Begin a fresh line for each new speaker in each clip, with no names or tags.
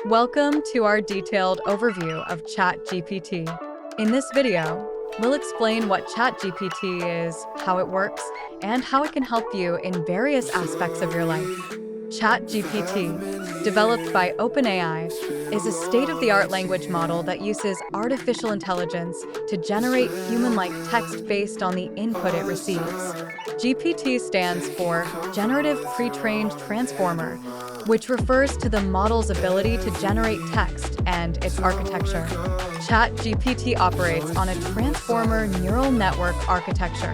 Welcome to our detailed overview of Chat GPT. In this video, we'll explain what Chat GPT is, how it works, and how it can help you in various aspects of your life. Chat GPT, developed by OpenAI, is a state-of-the-art language model that uses artificial intelligence to generate human-like text based on the input it receives. GPT stands for Generative Pre-trained Transformer, which refers to the model's ability to generate text and its architecture. Chat GPT operates on a transformer neural network architecture.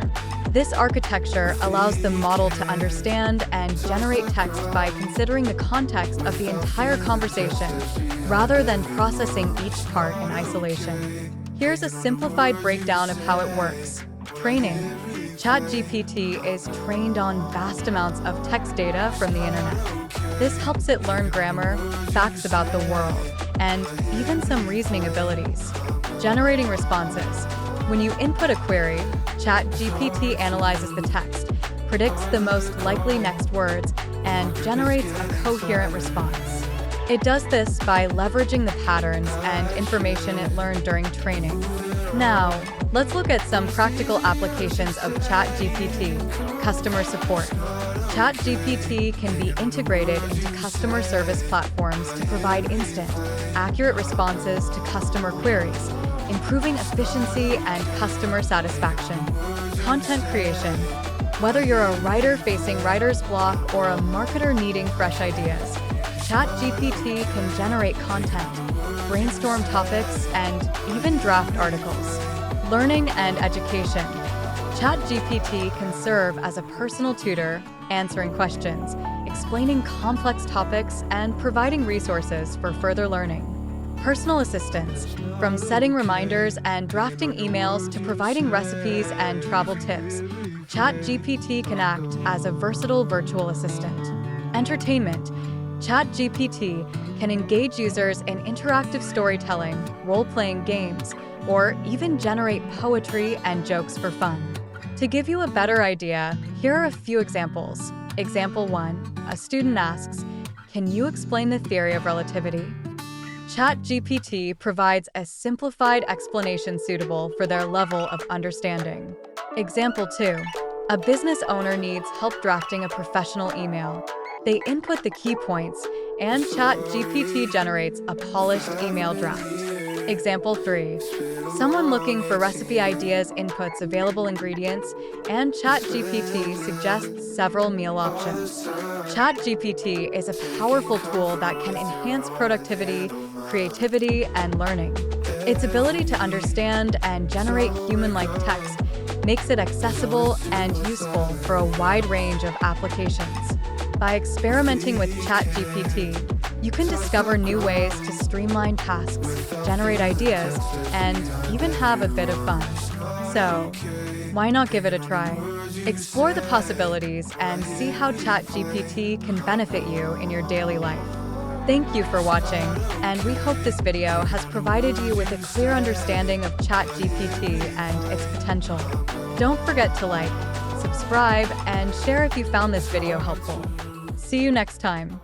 This architecture allows the model to understand and generate text by considering the context of the entire conversation, rather than processing each part in isolation. Here's a simplified breakdown of how it works. Training. Chat GPT is trained on vast amounts of text data from the internet. This helps it learn grammar, facts about the world, and even some reasoning abilities. Generating responses. When you input a query, Chat GPT analyzes the text, predicts the most likely next words, and generates a coherent response. It does this by leveraging the patterns and information it learned during training. Now, let's look at some practical applications of Chat GPT. Customer support. Chat GPT can be integrated into customer service platforms to provide instant, accurate responses to customer queries, improving efficiency and customer satisfaction. Content creation. Whether you're a writer facing writer's block or a marketer needing fresh ideas, Chat GPT can generate content, brainstorm topics, and even draft articles. Learning and education. Chat GPT can serve as a personal tutor, answering questions, explaining complex topics, and providing resources for further learning. Personal assistance. From setting reminders and drafting emails to providing recipes and travel tips, Chat GPT can act as a versatile virtual assistant. Entertainment. Chat GPT can engage users in interactive storytelling, role-playing games, or even generate poetry and jokes for fun. To give you a better idea, here are a few examples. Example 1. A student asks, "Can you explain the theory of relativity?" Chat GPT provides a simplified explanation suitable for their level of understanding. Example 2. A business owner needs help drafting a professional email. They input the key points, and Chat GPT generates a polished email draft. Example 3. Someone looking for recipe ideas inputs available ingredients, and Chat GPT suggests several meal options. Chat GPT is a powerful tool that can enhance productivity, creativity, and learning. Its ability to understand and generate human-like text makes it accessible and useful for a wide range of applications. By experimenting with Chat GPT, you can discover new ways to streamline tasks, generate ideas, and even have a bit of fun. So, why not give it a try? Explore the possibilities and see how Chat GPT can benefit you in your daily life. Thank you for watching, and we hope this video has provided you with a clear understanding of Chat GPT and its potential. Don't forget to like, subscribe, and share if you found this video helpful. See you next time.